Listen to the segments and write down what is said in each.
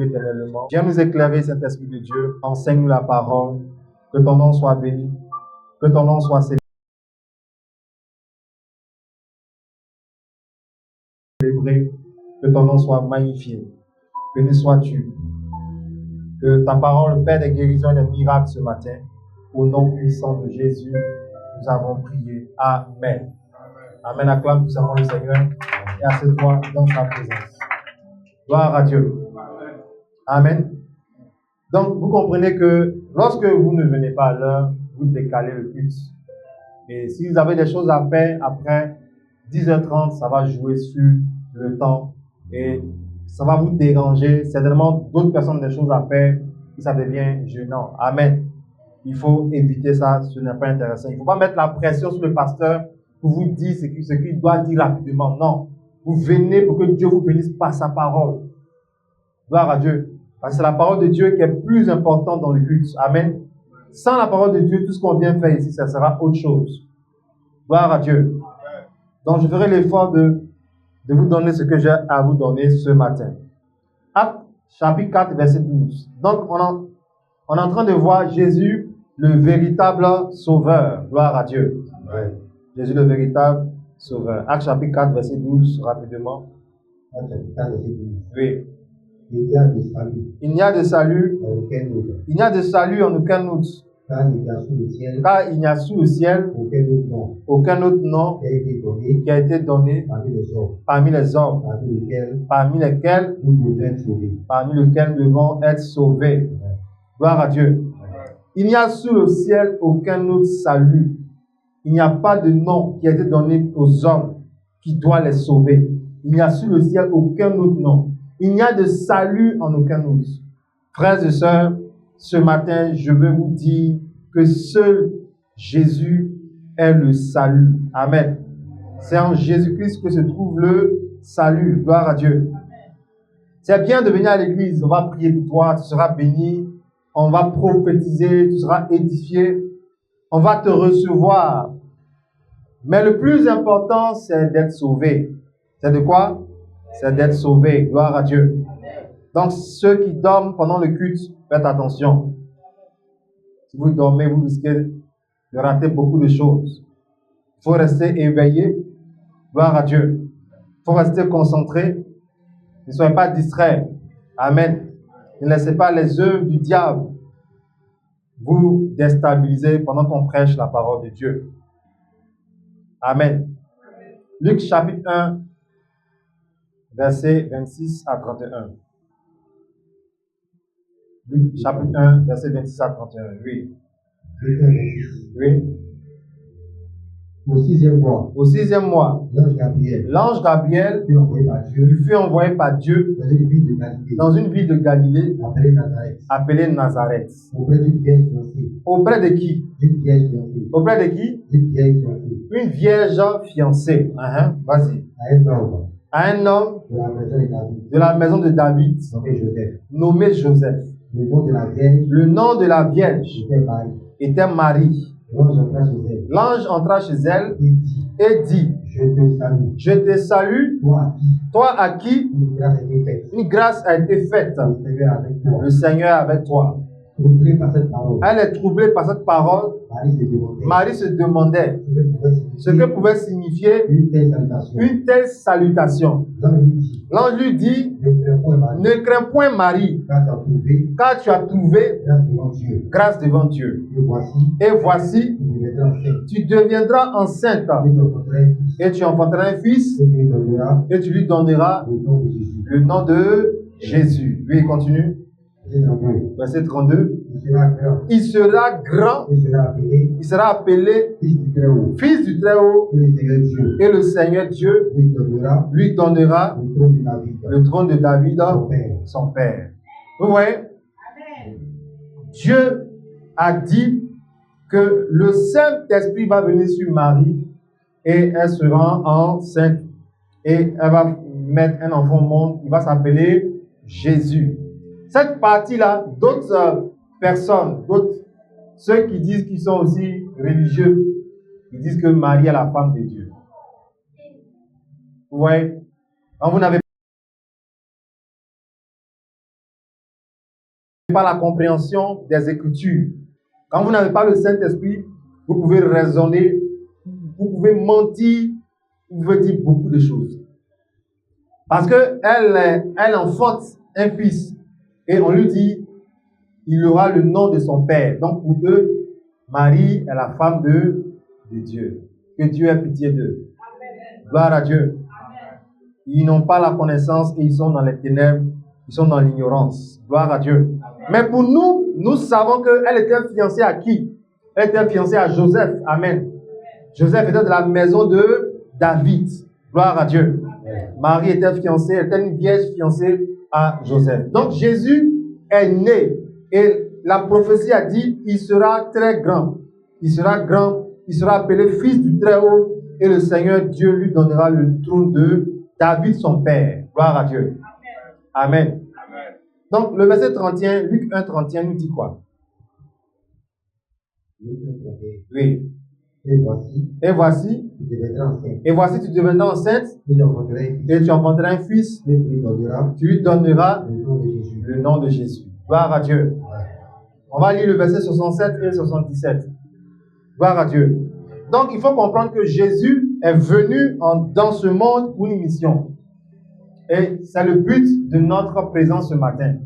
éternellement. Viens nous éclairer, Saint-Esprit de Dieu. Enseigne-nous la parole. Que ton nom soit béni. Que ton nom soit célébré. Que ton nom soit magnifié. Béni sois-tu. Que ta parole, Père des guérisons et des miracles ce matin. Au nom puissant de Jésus, nous avons prié. Amen. Amen. Acclame puissamment le Seigneur et assieds-toi dans sa présence. Gloire à Dieu. Amen. Donc, vous comprenez que lorsque vous ne venez pas à l'heure, vous décalez le culte. Et si vous avez des choses à faire après 10h30, ça va jouer sur le temps et ça va vous déranger. Certainement, d'autres personnes ont des choses à faire et ça devient gênant. Amen. Il faut éviter ça, ce n'est pas intéressant. Il ne faut pas mettre la pression sur le pasteur pour vous dire ce qu'il doit dire rapidement. Non. Vous venez pour que Dieu vous bénisse par sa parole. Gloire à Dieu. Parce que c'est la parole de Dieu qui est plus importante dans le culte. Amen. Sans la parole de Dieu, tout ce qu'on vient faire ici, ça sera autre chose. Gloire à Dieu. Donc, je ferai l'effort de vous donner ce que j'ai à vous donner ce matin. Actes, chapitre 4, verset 12. Donc, on est en train de voir Jésus, le véritable sauveur. Gloire à Dieu. Ouais. Jésus, le véritable sauveur. Actes, chapitre 4, verset 12, rapidement. Actes, chapitre 4, verset 12. Oui. Il n'y a de salut. Il n'y a de salut. En aucun autre. Il n'y a de salut en aucun autre. Car il n'y a sous le ciel. Car il n'y a sous le ciel aucun autre nom. Aucun autre nom qui a été donné parmi les hommes. Parmi lesquels nous devons être sauvés. Gloire à Dieu. Il n'y a sous le ciel aucun autre salut. Il n'y a pas de nom qui a été donné aux hommes qui doit les sauver. Il n'y a sous le ciel aucun autre nom. Il n'y a de salut en aucun autre. Frères et sœurs, ce matin, je veux vous dire que seul Jésus est le salut. Amen. C'est en Jésus-Christ que se trouve le salut. Gloire à Dieu. C'est bien de venir à l'église. On va prier pour toi, tu seras béni. On va prophétiser, tu seras édifié. On va te recevoir. Mais le plus important, c'est d'être sauvé. C'est de quoi? C'est d'être sauvé. Gloire à Dieu. Donc, ceux qui dorment pendant le culte, faites attention. Si vous dormez, vous risquez de rater beaucoup de choses. Il faut rester éveillé. Gloire à Dieu. Il faut rester concentré. Ne soyez pas distraits. Amen. Ne laissez pas les œuvres du diable vous déstabiliser pendant qu'on prêche la parole de Dieu. Amen. Luc chapitre 1, versets 26 à 31. Luc chapitre 1, verset 26 à 31. Oui. Oui. Au sixième mois. L'ange Gabriel fut envoyé par Dieu dans une ville de Galilée appelée Nazareth. Auprès de qui? Auprès de qui? Une vierge fiancée. Vas-y. À un homme de la maison de David nommé Joseph. Le nom de la vierge était Marie. L'ange entra chez elle et dit: Je te salue, toi à qui une grâce a été faite. Le Seigneur est avec toi. Elle est troublée par cette parole. Marie se demandait ce que pouvait signifier une telle salutation. L'ange lui dit: Ne crains point Marie, car tu as trouvé grâce devant Dieu. Et voici, tu deviendras enceinte et tu enfanteras un fils et tu lui donneras le nom de Jésus. Lui, il continue. Verset 32. Il sera grand. Il sera appelé Fils du Très-Haut. Et le Seigneur Dieu lui donnera le trône de David, son père. Vous voyez? Dieu a dit que le Saint-Esprit va venir sur Marie et elle sera enceinte et elle va mettre un enfant au monde. Il va s'appeler Jésus. Cette partie-là, d'autres personnes, ceux qui disent qu'ils sont aussi religieux, ils disent que Marie est la femme de Dieu. Vous voyez? Quand vous n'avez par la compréhension des Écritures. Quand vous n'avez pas le Saint-Esprit, vous pouvez raisonner, vous pouvez mentir, vous pouvez dire beaucoup de choses. Parce qu'elle enfante un fils et on lui dit, il aura le nom de son père. Donc pour eux, Marie est la femme de Dieu. Que Dieu ait pitié d'eux. Gloire à Dieu. Ils n'ont pas la connaissance et ils sont dans les ténèbres, ils sont dans l'ignorance. Gloire à Dieu. Mais pour nous, nous savons qu'elle était fiancée à qui? Elle était fiancée à Joseph. Amen. Joseph était de la maison de David. Gloire à Dieu. Marie était fiancée, elle était une vierge fiancée à Joseph. Donc Jésus est né et la prophétie a dit, il sera très grand. Il sera grand, il sera appelé fils du Très-Haut et le Seigneur Dieu lui donnera le trône de David son père. Gloire à Dieu. Amen. Amen. Donc le verset 31, Luc 1, 31 nous dit quoi? Oui. Et voici, tu deviendras enceinte, et tu enfanteras un fils, tu lui donneras le nom de Jésus. Gloire à Dieu. On va lire le verset 67 et 77. Gloire à Dieu. Donc il faut comprendre que Jésus est venu dans ce monde pour une mission. Et c'est le but de notre présence ce matin.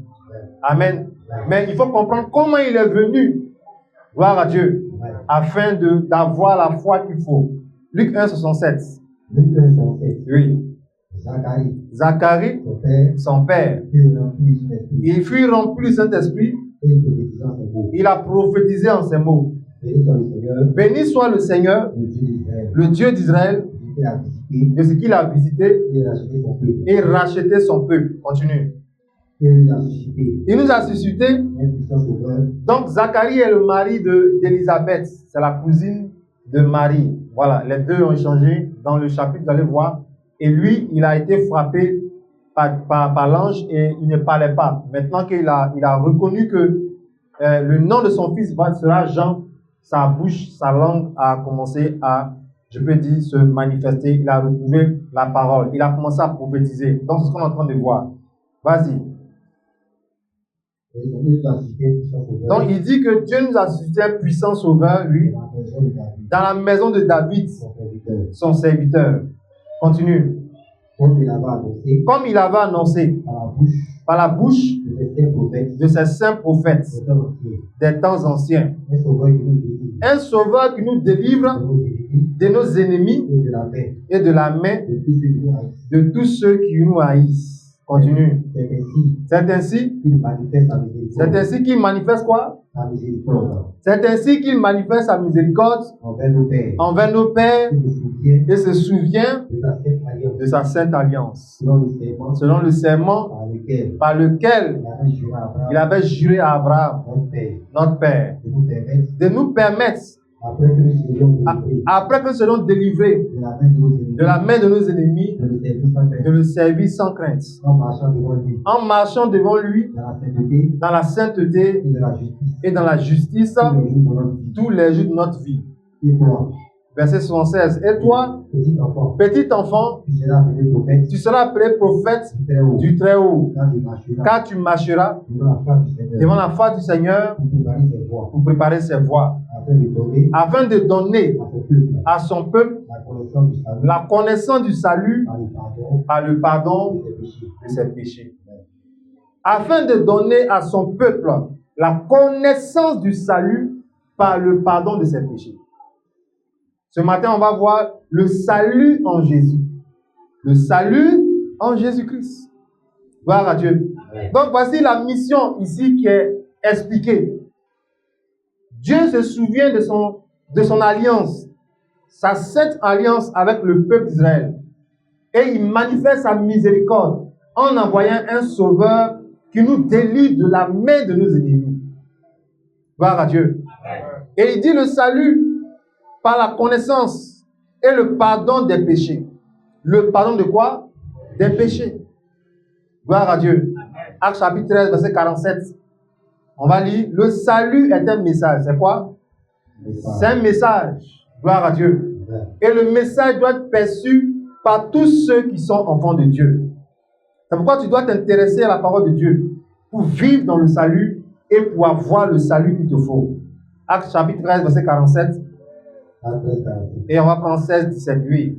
Amen. Mais il faut comprendre comment il est venu. Gloire à Dieu. Afin d'avoir la foi qu'il faut. Luc 1, 67. Luc 1, 67. Oui. Zacharie, son père, il fut rempli du Saint-Esprit. Il a prophétisé en ces mots. Béni soit le Seigneur, le Dieu d'Israël, de ce qu'il a visité et racheté son peuple. Continue. Il nous a suscité. Donc Zacharie est le mari d'Élisabeth. C'est la cousine de Marie. Voilà, les deux ont échangé dans le chapitre, vous allez voir. Et lui, il a été frappé par l'ange et il ne parlait pas. Maintenant qu'il a reconnu que le nom de son fils sera Jean, sa bouche, sa langue a commencé à, je peux dire, se manifester. Il a retrouvé la parole. Il a commencé à prophétiser. Donc c'est ce qu'on est en train de voir. Vas-y. Donc il dit que Dieu nous a suscité un puissant sauveur, lui, dans la maison de David, son serviteur. Continue. Comme il avait annoncé par la bouche de ses saints prophètes des temps anciens. Un sauveur qui nous délivre de nos ennemis et de la main de tous ceux qui nous haïssent. Continue. C'est ainsi qu'il manifeste quoi? C'est ainsi qu'il manifeste sa miséricorde envers nos pères et se souvient de sa sainte alliance, selon le serment par lequel il avait juré à Abraham, notre père, de nous permettre, après que nous serons délivrés de la main de nos ennemis, de le servir sans crainte, en marchant devant lui dans la sainteté et dans la justice tous les jours de notre vie. Verset 76. Et toi, petit enfant, tu seras appelé prophète du Très-Haut, car tu marcheras devant la face du Seigneur pour préparer ses voies, afin de donner à son peuple la connaissance du salut par le pardon de ses péchés. Afin de donner à son peuple la connaissance du salut par le pardon de ses péchés. Ce matin, on va voir le salut en Jésus. Le salut en Jésus-Christ. Gloire à Dieu. Donc, voici la mission ici qui est expliquée. Dieu se souvient de son alliance, sa sainte alliance avec le peuple d'Israël. Et il manifeste sa miséricorde en envoyant un sauveur qui nous délivre de la main de nos ennemis. Gloire à Dieu. Et il dit le salut par la connaissance et le pardon des péchés. Le pardon de quoi? Des péchés. Gloire à Dieu. Actes chapitre 13, verset 47. On va lire. Le salut est un message. C'est quoi? C'est un message. Gloire à Dieu. Et le message doit être perçu par tous ceux qui sont enfants de Dieu. C'est pourquoi tu dois t'intéresser à la parole de Dieu pour vivre dans le salut et pour avoir le salut qu'il te faut. Actes chapitre 13, verset 47. Et on va prendre 16, 17, oui.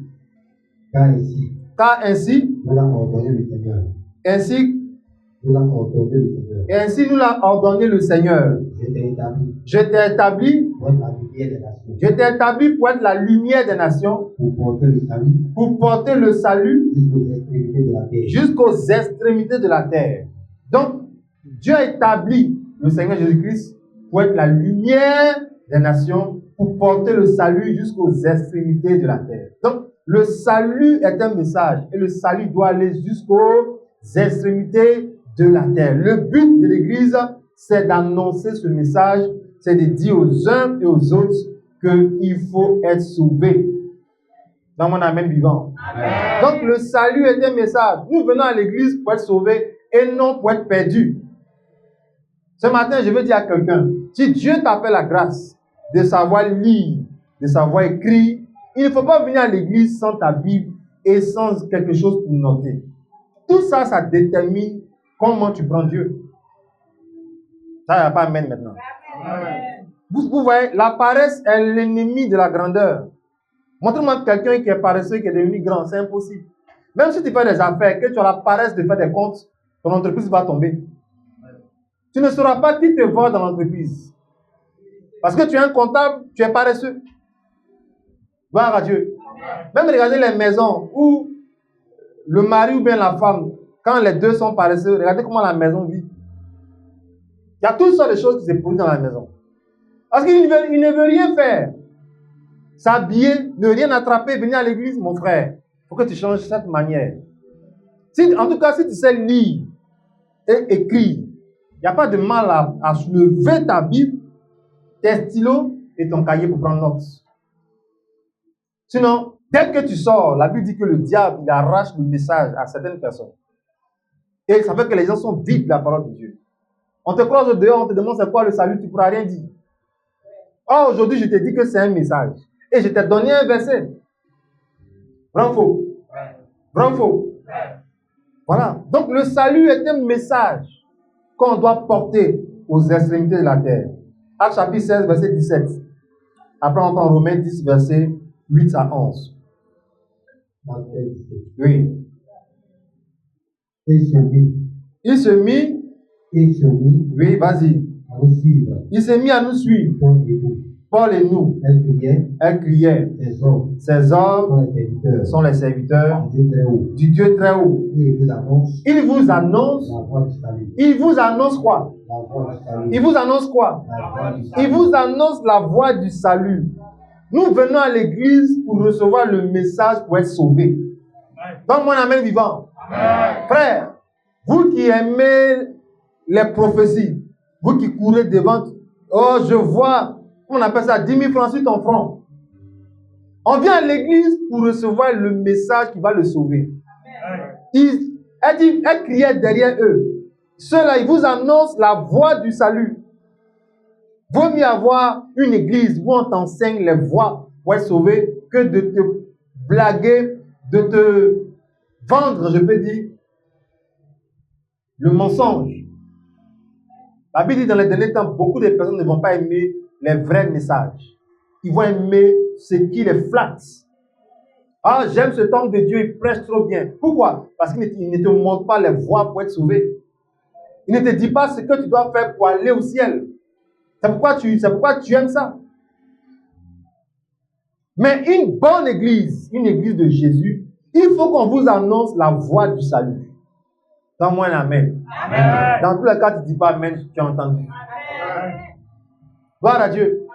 Car ainsi, nous l'a ordonné le Seigneur. Ainsi nous l'a ordonné le Seigneur. Je t'ai établi pour être la lumière des nations, pour porter le salut jusqu'aux extrémités de la terre. Donc, Dieu a établi le Seigneur Jésus-Christ pour être la lumière des nations, pour porter le salut jusqu'aux extrémités de la terre. Donc, le salut est un message et le salut doit aller jusqu'aux extrémités de la terre. Le but de l'Église, c'est d'annoncer ce message, c'est de dire aux uns et aux autres qu'il faut être sauvé. Dans mon amen vivant. Amen. Donc, le salut est un message. Nous venons à l'Église pour être sauvés et non pour être perdus. Ce matin, je veux dire à quelqu'un, si Dieu t'appelle la grâce de savoir lire, de savoir écrire, il ne faut pas venir à l'église sans ta Bible et sans quelque chose pour noter. Tout ça, ça détermine comment tu prends Dieu. Ça, il n'y a pas amen maintenant. Amen. Vous voyez, la paresse est l'ennemi de la grandeur. Montre-moi quelqu'un qui est paresseux, qui est devenu grand, c'est impossible. Même si tu fais des affaires, que tu as la paresse de faire des comptes, ton entreprise va tomber. Tu ne sauras pas qui te voit dans l'entreprise. Parce que tu es un comptable, tu es paresseux. Gloire à Dieu. Même regardez les maisons où le mari ou bien la femme, quand les deux sont paresseux, regardez comment la maison vit. Il y a toutes sortes de choses qui se produisent dans la maison. Parce qu'il ne veut rien faire. S'habiller, ne rien attraper, venir à l'église, mon frère. Il faut que tu changes cette manière. En tout cas, si tu sais lire et écrire, il n'y a pas de mal à lever ta Bible, tes stylos et ton cahier pour prendre notes. Sinon, dès que tu sors, la Bible dit que le diable il arrache le message à certaines personnes. Et ça fait que les gens sont vides de la parole de Dieu. On te croise au dehors, on te demande c'est quoi le salut, tu ne pourras rien dire. Oh, aujourd'hui, je te dis que c'est un message. Et je t'ai donné un verset. Vrai ou faux? Vrai ou faux? Voilà. Donc, le salut est un message qu'on doit porter aux extrémités de la terre. Actes chapitre 16, verset 17. Après, on prend Romains 10, verset 8 à 11. Oui. Il se mit. Oui, vas-y. Il s'est mis à nous suivre. Paul et nous. Elle criait. Ces hommes sont les serviteurs du Dieu très haut. Il vous annonce. Il vous annonce quoi? Il vous annonce quoi? Il vous annonce la voie du salut. Nous venons à l'église pour recevoir le message pour être sauvés. Donc, mon amen vivant. Amen. Frère, vous qui aimez les prophéties, vous qui courez devant, oh, je vois, on appelle ça 10 000 francs sur ton front. On vient à l'église pour recevoir le message qui va le sauver. Elle criait derrière eux. Ceux-là, ils vous annoncent la voie du salut. Vaut mieux avoir une église où on t'enseigne les voies pour être sauvé que de te blaguer, de te vendre, je peux dire, le mensonge. La Bible dit dans les derniers temps, beaucoup de personnes ne vont pas aimer les vrais messages. Ils vont aimer ce qui les flatte. Ah, j'aime cet homme de Dieu, il prêche trop bien. Pourquoi? Parce qu'il ne te montre pas les voies pour être sauvé. Il ne te dit pas ce que tu dois faire pour aller au ciel. C'est pourquoi tu aimes ça. Mais une bonne église, une église de Jésus, il faut qu'on vous annonce la voie du salut. Donne-moi un amen. Amen. Dans tous les cas, tu ne dis pas amen, tu as entendu. Amen. Gloire à Dieu.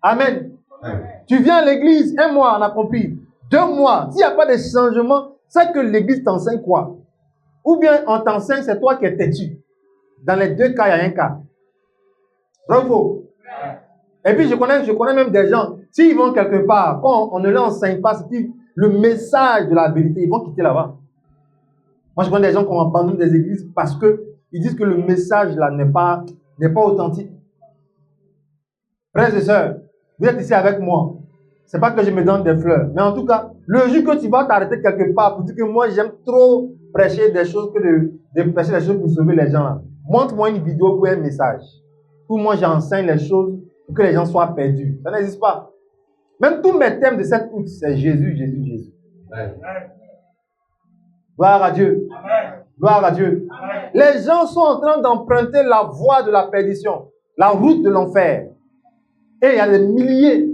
Amen. Amen. Tu viens à l'église, 1 mois, on a compris. 2 mois, s'il n'y a pas de changement, c'est que l'église t'enseigne quoi? Ou bien on t'enseigne, c'est toi qui es têtu. Dans les 2 cas, il y a un cas. Bravo. Et puis je connais même des gens, s'ils vont quelque part, quand on ne leur enseigne pas le message de la vérité, ils vont quitter là-bas. Moi, je connais des gens qui ont abandonné des églises parce qu'ils disent que le message là n'est pas authentique. Frères et sœurs, vous êtes ici avec moi. Ce n'est pas que je me donne des fleurs. Mais en tout cas, le jour que tu vas t'arrêter quelque part pour dire que moi, j'aime trop prêcher des choses que de prêcher des choses pour sauver les gens là. Montre-moi une vidéo ou un message où moi j'enseigne les choses pour que les gens soient perdus. Ça n'existe pas. Même tous mes thèmes de cette août, c'est Jésus, Jésus, Jésus. Amen. Gloire à Dieu. Amen. Gloire à Dieu. Amen. Les gens sont en train d'emprunter la voie de la perdition, la route de l'enfer. Et il y a des milliers.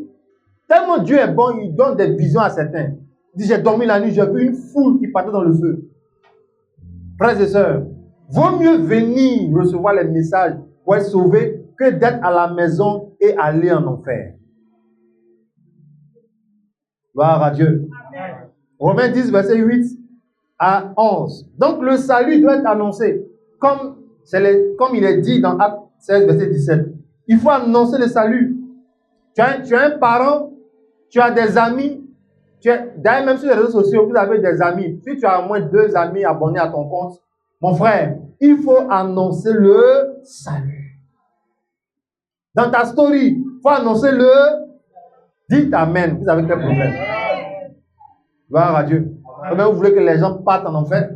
Tellement Dieu est bon, il donne des visions à certains. Il dit, j'ai dormi la nuit, j'ai vu une foule qui partait dans le feu. Frères et sœurs, vaut mieux venir recevoir les messages pour être sauvé que d'être à la maison et aller en enfer. Gloire à Dieu. Amen. Romains 10, verset 8 à 11. Donc le salut doit être annoncé. Comme il est dit dans Actes 16, verset 17. Il faut annoncer le salut. Tu as un parent, tu as des amis. D'ailleurs, même sur les réseaux sociaux, vous avez des amis. Si tu as au moins 2 amis abonnés à ton compte, mon frère, il faut annoncer le salut. Dans ta story, il faut annoncer le... Dites Amen. Vous avez quel problème? Gloire à Dieu. Vous voulez que les gens partent en enfer?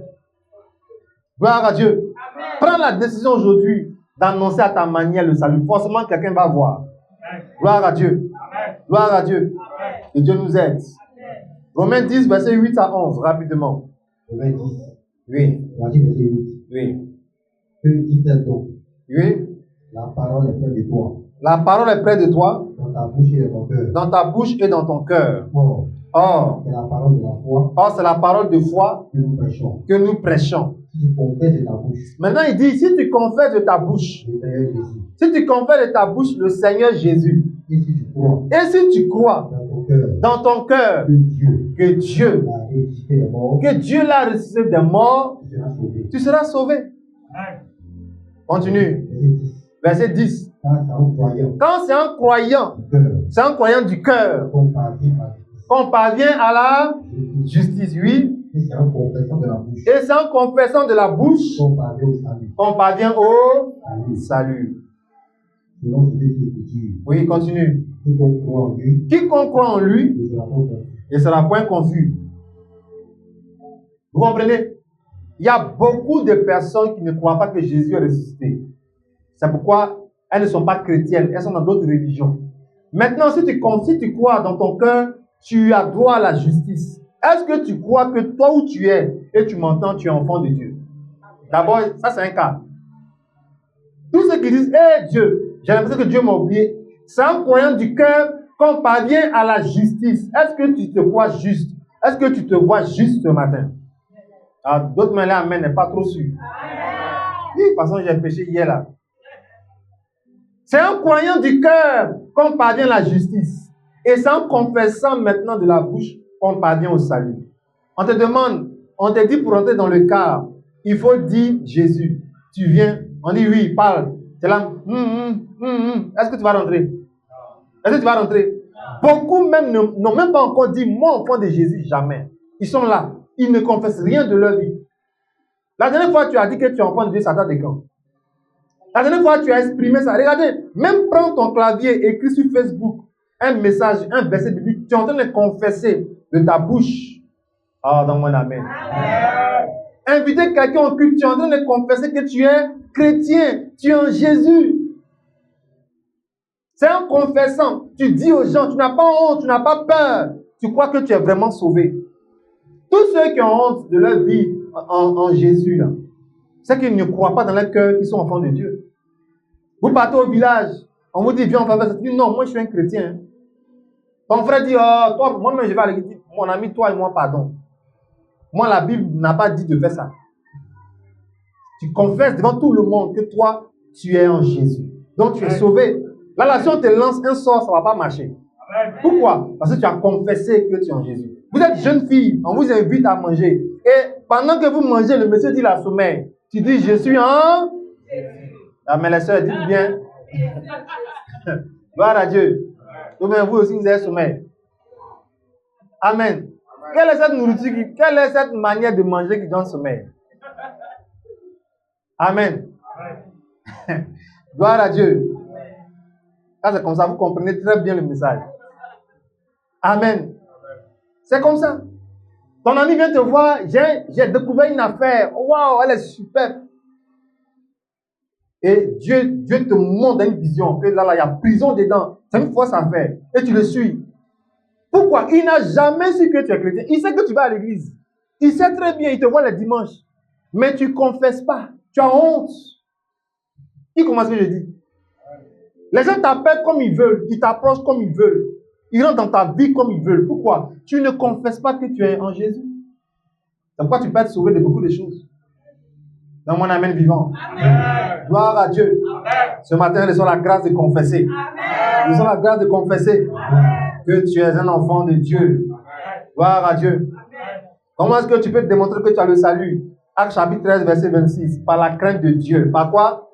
Gloire à Dieu. Amen. Prends la décision aujourd'hui d'annoncer à ta manière le salut. Forcément, quelqu'un va voir. Gloire à Dieu. Amen. Gloire à Dieu. Amen. Que Dieu nous aide. Amen. Romains 10, verset 8 à 11, rapidement. Romains 10. Oui. Verset 8. Oui. Que dit-elle donc? Oui. La parole est près de toi. La parole est près de toi. Dans ta bouche et dans ton cœur. Dans ta bouche et dans ton cœur. Or, c'est la parole de la foi. Or, c'est la parole de foi que nous prêchons. Que nous prêchons. Si tu confesses de ta bouche. Maintenant, il dit, si tu confesses de ta bouche. Le Seigneur Jésus. Si tu confesses de ta bouche le Seigneur Jésus. Et si tu crois. Et si tu crois. Dans ton cœur. Que Dieu l'a ressuscité des morts. Tu seras sauvé. Continue. Verset 10. Quand c'est un croyant du cœur qu'on parvient à la justice, oui. Et c'est en confessant de la bouche. Et c'est en confessant de la bouche qu'on parvient au salut. Oui, continue. Quiconque croit en lui ne sera point confus. Vous comprenez? Il y a beaucoup de personnes qui ne croient pas que Jésus est ressuscité. C'est pourquoi elles ne sont pas chrétiennes, elles sont dans d'autres religions. Maintenant, si tu crois dans ton cœur, tu as droit à la justice. Est-ce que tu crois que toi où tu es et tu m'entends, tu es enfant de Dieu? D'abord, ça c'est un cas. Tous ceux qui disent, hé Dieu, j'ai l'impression que Dieu m'a oublié. C'est en croyant du cœur qu'on parvient à la justice. Est-ce que tu te crois juste? Est-ce que tu te vois juste ce matin? Alors, d'autres mains là, amen, n'est pas trop sûr. De toute façon, j'ai péché hier là. C'est en croyant du cœur qu'on parvient à la justice. Et c'est en confessant maintenant de la bouche qu'on parvient au salut. On te demande, on te dit pour entrer dans le car, il faut dire Jésus. Tu viens, on dit oui, parle. Tu es là, est-ce que tu vas rentrer? Est-ce que tu vas rentrer? Beaucoup même n'ont même pas encore dit moi enfant de Jésus, jamais. Ils sont là, ils ne confessent rien de leur vie. La dernière fois tu as dit que tu es enfant de Dieu, ça date de quand? La dernière fois tu as exprimé ça. Regardez, même prends ton clavier, écris sur Facebook un message, un verset biblique, tu es en train de confesser de ta bouche. Ah, dans mon amen. Inviter quelqu'un au culte, tu es en train de confesser que tu es chrétien, tu es en Jésus. C'est en confessant, tu dis aux gens, tu n'as pas honte, tu n'as pas peur, tu crois que tu es vraiment sauvé. Tous ceux qui ont honte de leur vie en Jésus, là, c'est qu'ils ne croient pas dans leur cœur qu'ils sont enfants de Dieu. Vous partez au village, on vous dit, viens, on va faire ça. Tu dis, non, moi je suis un chrétien. Ton frère dit, oh, toi, moi-même je vais aller dire, mon ami, toi et moi, pardon. Moi, la Bible n'a pas dit de faire ça. Tu confesses devant tout le monde que toi, tu es en Jésus. Donc tu es sauvé. Là, si on te lance un sort, ça ne va pas marcher. Pourquoi? Parce que tu as confessé que tu es en Jésus. Vous êtes jeune fille, on vous invite à manger. Et pendant que vous mangez, le monsieur dit la sommeil. Tu dis, je suis en... Ah, mais les soeurs, dites bien. Gloire à Dieu. Donc, vous aussi, vous avez sommeil. Amen. Quelle est cette nourriture, quelle est cette manière de manger qui donne sommeil? Amen. Gloire à Dieu. Quand c'est comme ça, vous comprenez très bien le message. Amen. C'est comme ça. Ton ami vient te voir, j'ai découvert une affaire. Waouh, elle est super. Et Dieu te montre dans une vision que là, il y a prison dedans. C'est une force à faire. Et tu le suis. Pourquoi? Il n'a jamais su que tu es chrétien. Il sait que tu vas à l'église. Il sait très bien, il te voit les dimanches. Mais tu ne confesses pas. Tu as honte. Qui comprend ce que je dis? Les gens t'appellent comme ils veulent. Ils t'approchent comme ils veulent. Ils rentrent dans ta vie comme ils veulent. Pourquoi? Tu ne confesses pas que tu es en Jésus. C'est pourquoi tu peux être sauvé de beaucoup de choses. Dans mon amen vivant. Amen. Gloire à Dieu. Amen. Ce matin, nous avons la grâce de confesser. Amen. Nous avons la grâce de confesser. Amen. Que tu es un enfant de Dieu. Amen. Gloire à Dieu. Amen. Comment est-ce que tu peux te démontrer que tu as le salut? Actes chapitre 13, verset 26. Par la crainte de Dieu. Par quoi?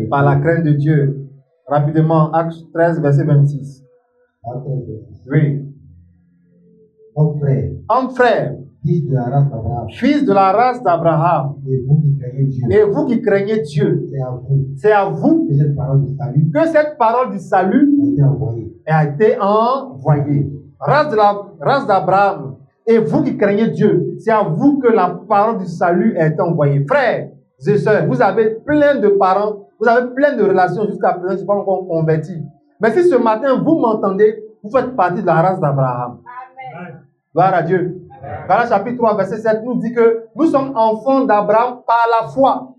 Par la crainte de Dieu. Rapidement, Actes 13, verset 26. Oui. Homme frère. Fils de la race d'Abraham. Et vous qui craignez Dieu. C'est à vous que cette parole du salut a été envoyée. Race d'Abraham. Et vous qui craignez Dieu. C'est à vous que la parole du salut a été envoyée. Frères et sœurs, vous avez plein de parents. Vous avez plein de relations jusqu'à présent. Je ne suis pas encore converti. Mais si ce matin vous m'entendez, vous faites partie de la race d'Abraham. Amen. Gloire à Dieu. Galates chapitre 3, verset 7 nous dit que nous sommes enfants d'Abraham par la foi.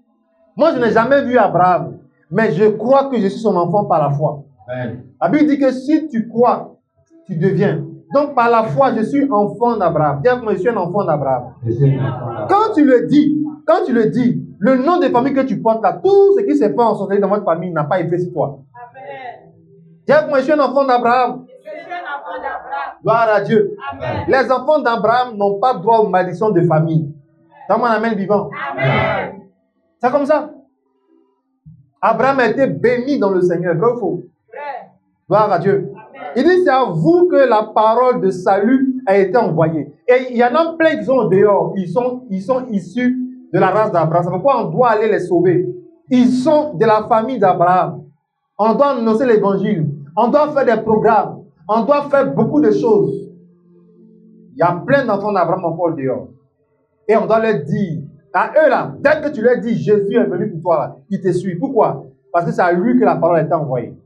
Moi, je n'ai jamais vu Abraham, mais je crois que je suis son enfant par la foi. Amen. La Bible dit que si tu crois, tu deviens. Donc, par la foi, je suis enfant d'Abraham. Dis moi, je suis un enfant d'Abraham. Quand tu le dis, le nom de famille que tu portes là, tout ce qui s'est fait en sortie dans votre famille n'a pas effet sur toi. Dis moi, je suis un enfant d'Abraham. Gloire à Dieu. Amen. Les enfants d'Abraham n'ont pas droit aux malédictions de famille. Dans mon amen vivant. Amen. C'est comme ça. Abraham a été béni dans le Seigneur. Vrai ou faux? Gloire à Dieu. Amen. Il dit c'est à vous que la parole de salut a été envoyée. Et il y en a plein qui sont dehors. Ils sont issus de la race d'Abraham. C'est pourquoi on doit aller les sauver. Ils sont de la famille d'Abraham. On doit annoncer l'évangile. On doit faire des programmes. On doit faire beaucoup de choses. Il y a plein d'enfants d'Abraham encore dehors. Et on doit leur dire, à eux là, dès que tu leur dis, Jésus est venu pour toi, là, ils te suivent. Pourquoi? Parce que c'est à lui que la parole a été envoyée.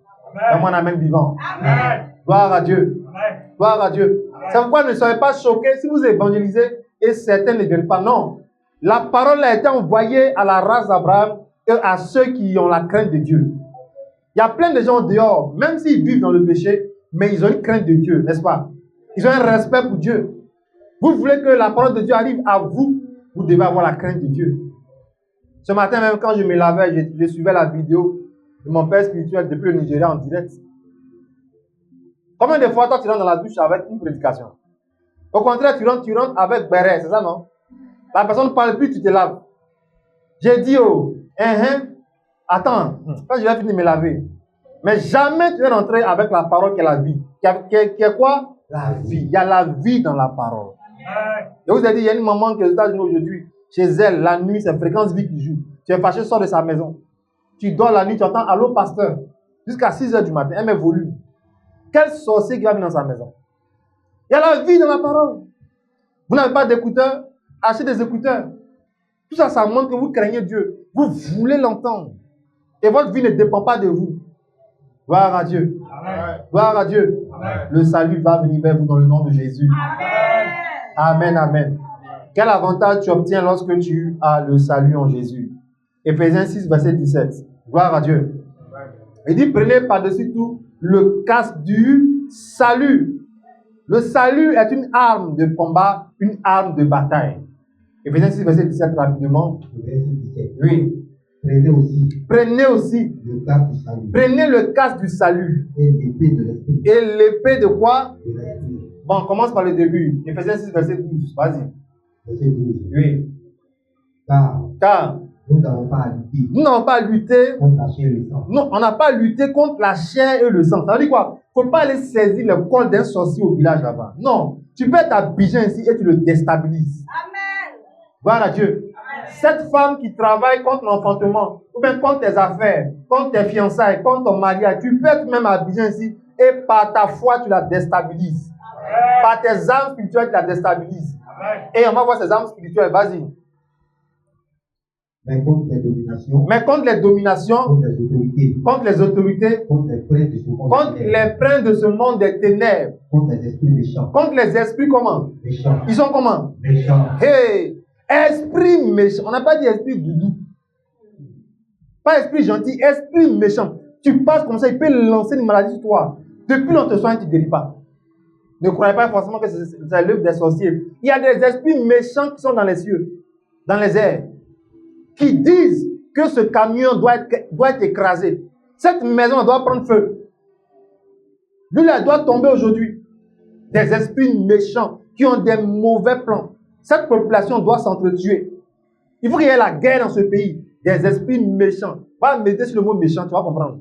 Dans mon amen vivant. Amen. Gloire à Dieu. Amen. Gloire à Dieu. C'est pourquoi ne soyez pas choqués si vous évangélisez et certains ne viennent pas. Non. La parole a été envoyée à la race d'Abraham et à ceux qui ont la crainte de Dieu. Il y a plein de gens dehors, même s'ils vivent dans le péché, mais ils ont une crainte de Dieu, n'est-ce pas? Ils ont un respect pour Dieu. Vous voulez que la parole de Dieu arrive à vous, vous devez avoir la crainte de Dieu. Ce matin, même quand je me lavais, je suivais la vidéo de mon père spirituel depuis le Nigeria en direct. Combien de fois toi tu rentres dans la douche avec une prédication? Au contraire, tu rentres avec béret, c'est ça non? La personne ne parle plus, tu te laves. J'ai dit, attends, quand je vais finir de me laver. Mais jamais tu vas rentrer avec la parole qui est la vie. Qui est quoi? La vie. Il y a la vie dans la parole. Je vous ai dit, il y a une maman qui est aux États-Unis aujourd'hui. Chez elle, la nuit, c'est Fréquence Vie qui joue. Tu es fâché, sors de sa maison. Tu dors la nuit, tu entends allô pasteur. Jusqu'à 6 h du matin, elle met volume. Quel sorcier qui va venir dans sa maison? Il y a la vie dans la parole. Vous n'avez pas d'écouteurs? Achetez des écouteurs. Tout ça, ça montre que vous craignez Dieu. Vous voulez l'entendre. Et votre vie ne dépend pas de vous. Gloire à Dieu. Amen. Gloire à Dieu. Amen. Le salut va venir vers vous dans le nom de Jésus. Amen. Amen, amen. Quel avantage tu obtiens lorsque tu as le salut en Jésus? Éphésiens 6, verset 17. Gloire à Dieu. Il dit, prenez par-dessus tout le casque du salut. Le salut est une arme de combat, une arme de bataille. Éphésiens 6, verset 17, rapidement. Oui. Prenez aussi le casque du salut. Prenez le casque du salut. Et l'épée de l'esprit. Et l'épée de quoi? De l'esprit. Bon, on commence par le début. Éphésiens 6, verset 12. Vas-y. Verset 12. Oui. Car nous n'avons pas à lutter contre la chair et le sang. Non, on n'a pas à lutter contre la chair et le sang. Ça veut dire quoi? Il ne faut pas aller saisir le col d'un sorcier au village là-bas. Non. Tu peux être à Bijan ici et tu le déstabilises. Amen. Gloire à Dieu. Cette femme qui travaille contre l'enfantement, ou bien contre tes affaires, contre tes fiançailles, contre ton mariage, tu peux être même à Bijan ici et par ta foi, tu la déstabilises. Amen. Par tes armes spirituelles, tu la déstabilises. Amen. Et on va voir ces armes spirituelles. Vas-y. Mais contre les dominations, mais contre les dominations, contre les autorités, contre les princes de ce monde des ténèbres, contre les esprits méchants. Contre les esprits comment? Méchants. Ils sont comment? Méchants. Hey! Esprit méchant. On n'a pas dit esprit doudou. Pas esprit gentil, esprit méchant. Tu passes comme ça, il peut lancer une maladie sur toi. Depuis l'on te soigne, tu ne guéris pas. Ne croyez pas forcément que c'est l'œuvre des sorciers. Il y a des esprits méchants qui sont dans les cieux, dans les airs, qui disent que ce camion doit être écrasé. Cette maison doit prendre feu. Lui, elle doit tomber aujourd'hui. Des esprits méchants qui ont des mauvais plans. Cette population doit s'entretuer. Il faut qu'il y ait la guerre dans ce pays. Des esprits méchants. Va méditer sur le mot méchant, tu vas comprendre.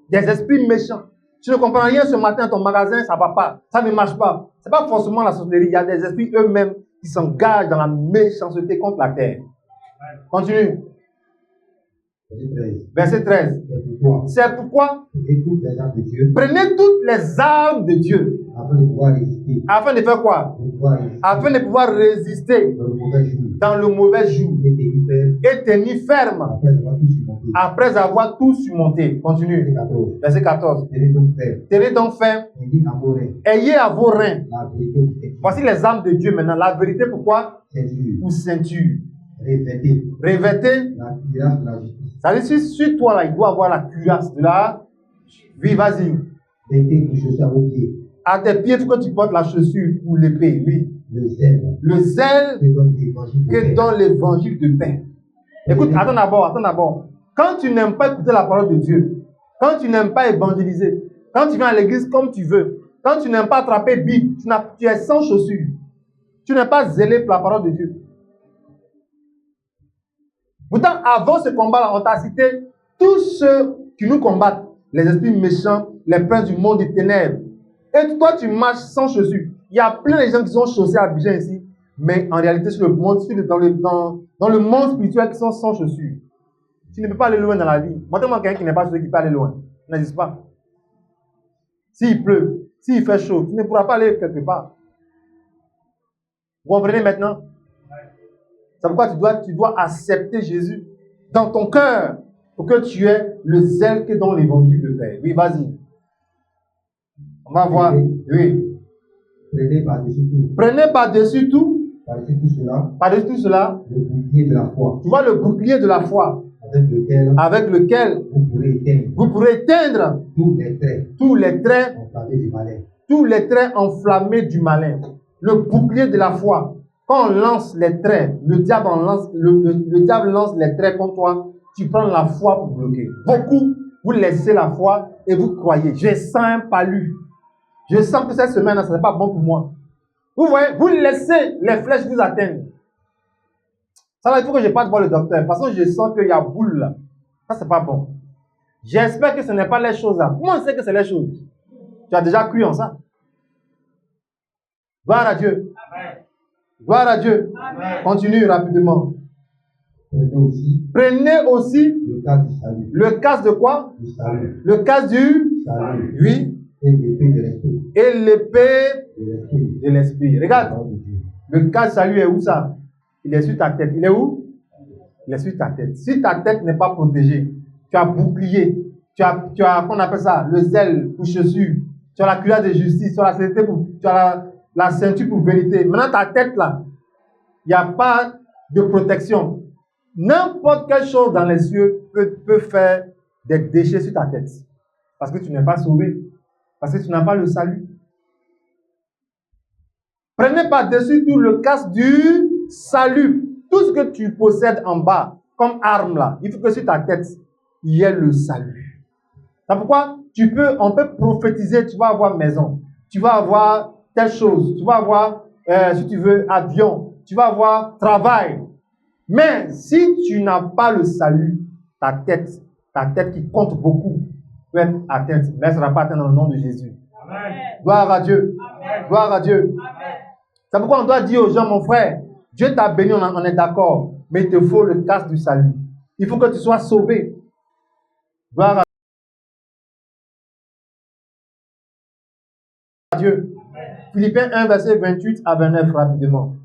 Des esprits méchants. Tu ne comprends rien ce matin dans ton magasin, ça ne va pas. Ça ne marche pas. Ce n'est pas forcément la sorcellerie. Il y a des esprits eux-mêmes qui s'engagent dans la méchanceté contre la terre. Continue. Verset 13. C'est pourquoi prenez toutes les armes de Dieu. Afin de pouvoir résister. Afin de faire quoi? Afin de pouvoir résister dans le mauvais jour. Et tenir ferme après avoir tout surmonté. Continue. Verset 14. Tenez donc ferme. Ayez à vos reins. Voici les armes de Dieu maintenant. La vérité, pourquoi? Pour ceinture. Revêtez. Ça veut dire sur toi là, il doit avoir la cuirasse de la vie. Vas-y. À tes pieds, il faut que tu portes la chaussure ou l'épée. Oui. Le zèle que dans l'évangile de paix. Écoute, attends d'abord. Quand tu n'aimes pas écouter la parole de Dieu, quand tu n'aimes pas évangéliser, quand tu viens à l'église comme tu veux, quand tu n'aimes pas attraper Bible, tu es sans chaussure. Tu n'es pas zélé pour la parole de Dieu. Pourtant, avant ce combat-là, on t'a cité tous ceux qui nous combattent, les esprits méchants, les princes du monde des ténèbres. Et toi, tu marches sans chaussures. Il y a plein de gens qui sont chaussés à Abidjan ici, mais en réalité, sur le monde, dans le monde spirituel, qui sont sans chaussures. Tu ne peux pas aller loin dans la vie. Montre-moi quelqu'un qui n'est pas chaussé, qui peut aller loin. Ça n'existe pas. S'il pleut, s'il fait chaud, tu ne pourras pas aller quelque part. Vous comprenez maintenant? C'est pourquoi tu dois accepter Jésus dans ton cœur pour que tu aies le zèle que dans l'évangile de paix. Oui, vas-y. On va voir. Oui. Prenez par-dessus tout. Par-dessus tout cela. Le bouclier de la foi. Tu vois le bouclier de la foi. Avec lequel vous pourrez éteindre tous les traits enflammés du malin. Le bouclier de la foi. Quand on lance les traits, le diable lance les traits contre toi, tu prends la foi pour bloquer. Beaucoup, vous laissez la foi et vous croyez. Je sens un palu. Je sens que cette semaine, ce n'est pas bon pour moi. Vous voyez, vous laissez les flèches vous atteindre. Ça va, il faut que je parte voir le docteur. Parce que je sens qu'il y a boule là. Ça, c'est pas bon. J'espère que ce n'est pas les choses là. Comment on sait que c'est les choses? Tu as déjà cru en ça? Gloire à Dieu. Amen. Gloire à Dieu. Amen. Continue rapidement. Prenez aussi le casque de quoi? Du salut. Le casque du salut. Oui. Et l'épée de l'esprit. Et l'épée de l'esprit. Regarde. Le casque du salut est où ça? Il est sur ta tête. Il est où? Il est sur ta tête. Si ta tête n'est pas protégée, tu as bouclier, tu as qu'on appelle ça, le zèle pour chaussure, tu as la cuirasse de justice, tu as la ceinture pour vérité. Maintenant, ta tête là, il n'y a pas de protection. N'importe quelle chose dans les cieux peut faire des déchets sur ta tête. Parce que tu n'es pas sauvé. Parce que tu n'as pas le salut. Prenez par-dessus tout le casque du salut. Tout ce que tu possèdes en bas, comme arme là, il faut que sur ta tête, il y ait le salut. C'est pourquoi on peut prophétiser, tu vas avoir maison, tu vas avoir telle chose, tu vas avoir, si tu veux, avion, tu vas avoir travail. Mais si tu n'as pas le salut, ta tête qui compte beaucoup, peut être atteinte, mais elle ne sera pas atteinte dans le nom de Jésus. Amen. Gloire à Dieu. Amen. Gloire à Dieu. Amen. C'est pourquoi on doit dire aux gens, mon frère, Dieu t'a béni, on est d'accord, mais il te faut le casque du salut. Il faut que tu sois sauvé. Gloire à Dieu. Philippiens 1, verset 28 à 29, rapidement.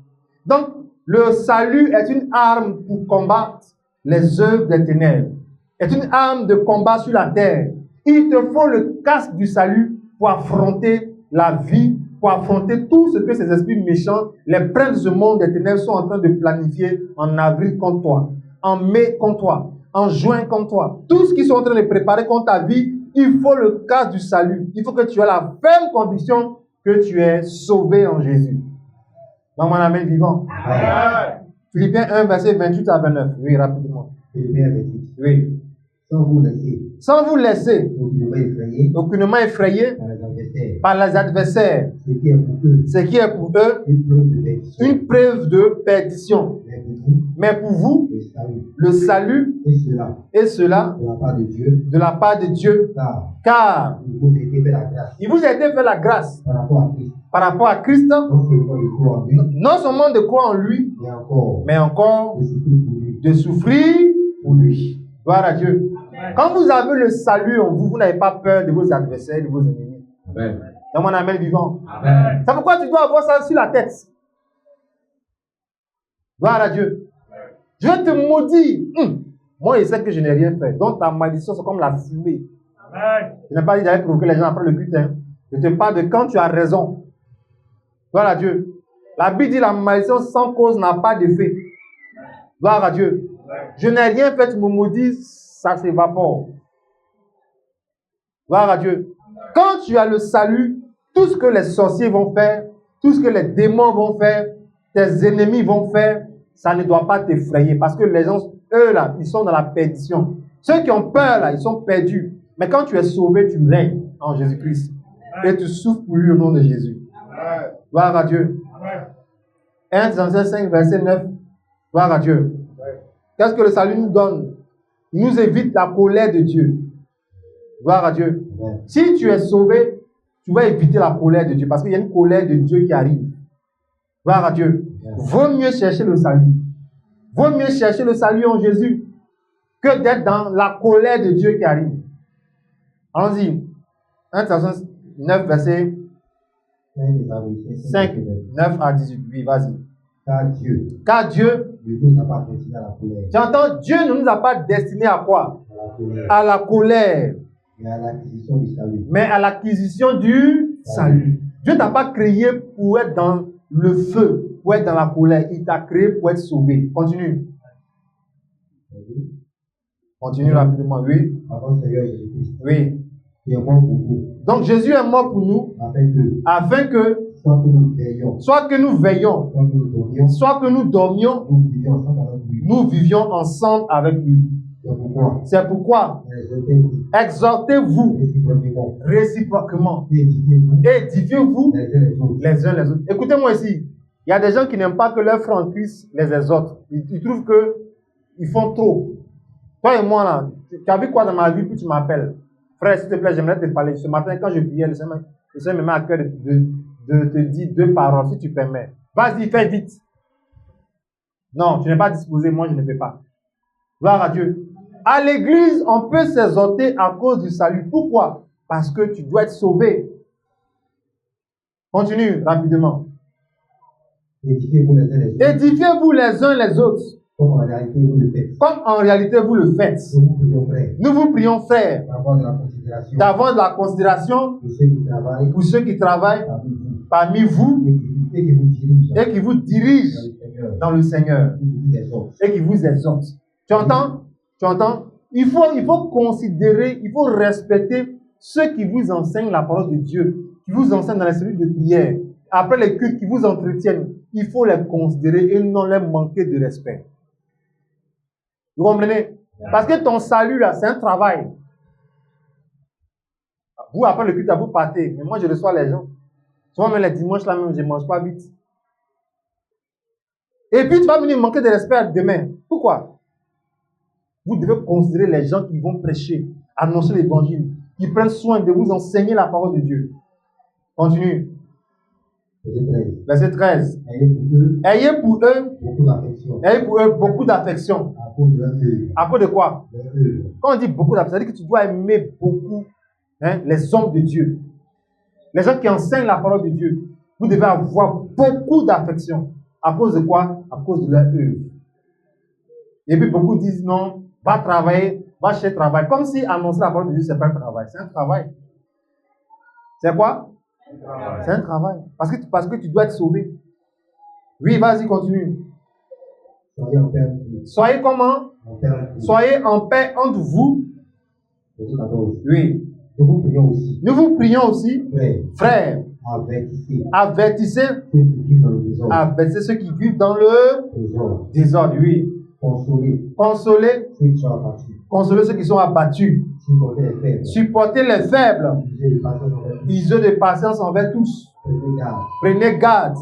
Donc, le salut est une arme pour combattre les œuvres des ténèbres, est une arme de combat sur la terre. Il te faut le casque du salut pour affronter la vie, pour affronter tout ce que ces esprits méchants, les princes de ce monde des ténèbres sont en train de planifier en avril contre toi, en mai contre toi, en juin contre toi. Tout ce qu'ils sont en train de préparer contre ta vie, il faut le casque du salut. Il faut que tu aies la ferme conviction que tu es sauvé en Jésus. Dans mon amen vivant. Amen. Philippiens 1, verset 28 à 29. Oui, rapidement. Philippiens 28. Oui. Sans vous laisser aucunement effrayé par les adversaires, ce qui est pour eux une preuve de perdition. Mais pour vous, le salut, et cela de la part de Dieu, car il vous a été fait la grâce par rapport à Christ, non seulement de croire en lui, mais encore de souffrir pour lui. Gloire à Dieu. Quand vous avez le salut en vous, vous n'avez pas peur de vos adversaires, de vos ennemis. Amen. Dans mon amen vivant. Amen. C'est pourquoi tu dois avoir ça sur la tête. Gloire à Dieu. Je vais te maudire. Moi, je sais que je n'ai rien fait. Donc, ta malédiction, c'est comme la fumée. Amen. Je n'ai pas dit d'aller provoquer les gens après le culte. Je te parle de quand tu as raison. Gloire à Dieu. La Bible dit la malédiction sans cause n'a pas d'effet. Gloire à Dieu. Je n'ai rien fait, tu me maudis, ça s'évapore. Gloire à Dieu. Quand tu as le salut, tout ce que les sorciers vont faire, tout ce que les démons vont faire, tes ennemis vont faire, ça ne doit pas t'effrayer. Parce que les gens, eux là, ils sont dans la perdition. Ceux qui ont peur là, ils sont perdus. Mais quand tu es sauvé, tu règnes en Jésus-Christ. Et tu souffres pour lui au nom de Jésus. Gloire à Dieu. 1 Thessaloniciens 5, verset 9. Gloire à Dieu. Qu'est-ce que le salut nous donne? Il nous évite la colère de Dieu. Gloire à Dieu. Ouais. Si tu es sauvé, tu vas éviter la colère de Dieu parce qu'il y a une colère de Dieu qui arrive. Gloire à Dieu. Ouais. Vaut mieux chercher le salut. Vaut mieux chercher le salut en Jésus que d'être dans la colère de Dieu qui arrive. Allons-y. 1 Thessaloniciens 9, verset 5, 9 à 18. Oui, vas-y. Car Dieu ne nous a pas destiné à la colère. J'entends, Dieu ne nous a pas destiné à quoi? À la colère. Mais à l'acquisition du salut. Mais à l'acquisition du salut. Dieu ne t'a pas créé pour être dans le feu, pour être dans la colère. Il t'a créé pour être sauvé. Continue. Continue rapidement, oui. Oui. Donc Jésus est mort pour nous afin que soit que nous veillions, soit que nous dormions, nous vivions ensemble avec lui. C'est pourquoi exhortez-vous réciproquement, édifiez-vous les uns les autres. Écoutez-moi ici, il y a des gens qui n'aiment pas que leurs frères en Christ les exhortent. Ils trouvent qu'ils font trop. Toi et moi là, tu as vu quoi dans ma vie puis tu m'appelles? Frère, s'il te plaît, j'aimerais te parler. Ce matin, quand je priais, le Seigneur me met à cœur de te dire 2 paroles, si tu permets. Vas-y, fais vite. Non, tu n'es pas disposé, moi je ne peux pas. Gloire à Dieu. À l'église, on peut s'exhorter à cause du salut. Pourquoi? Parce que tu dois être sauvé. Continue rapidement. Édifiez-vous les uns les autres. Comme en réalité vous le faites. Nous vous prions, frère, d'avoir de la considération pour ceux qui travaillent parmi vous et qui vous dirigent dans le Seigneur et qui vous exhortent. Tu entends? Tu entends? Il faut considérer, il faut respecter ceux qui vous enseignent la parole de Dieu, qui vous enseignent dans les cellules de prière, après les cultes qui vous entretiennent. Il faut les considérer et non les manquer de respect. Vous comprenez? Parce que ton salut, là, c'est un travail. Vous, après le culte, vous partez. Mais moi, je reçois les gens. Souvent, même les dimanches, là, même, je ne mange pas vite. Et puis, tu vas venir manquer de respect demain. Pourquoi? Vous devez considérer les gens qui vont prêcher, annoncer l'évangile, qui prennent soin de vous enseigner la parole de Dieu. Continue. Verset 13. Ayez pour eux beaucoup d'affection. À cause de quoi? Quand on dit beaucoup d'affection, ça veut dire que tu dois aimer beaucoup les hommes de Dieu. Les gens qui enseignent la parole de Dieu. Vous devez avoir beaucoup d'affection. À cause de quoi? À cause de leur œuvre. Et puis beaucoup disent non, va travailler, va chercher travail. Comme si annoncer la parole de Dieu, c'est pas un travail. C'est un travail. C'est quoi? C'est un travail. Parce que tu dois être sauvé. Oui, vas-y, continue. Soyez en paix. Soyez comment? Soyez en paix entre vous. Oui. Nous vous prions aussi. Nous vous prions aussi, frères. Avertissez ceux qui vivent dans le désordre. Oui. Consolez ceux qui sont abattus. Supportez les faibles. Usez de patience envers tous. Prenez garde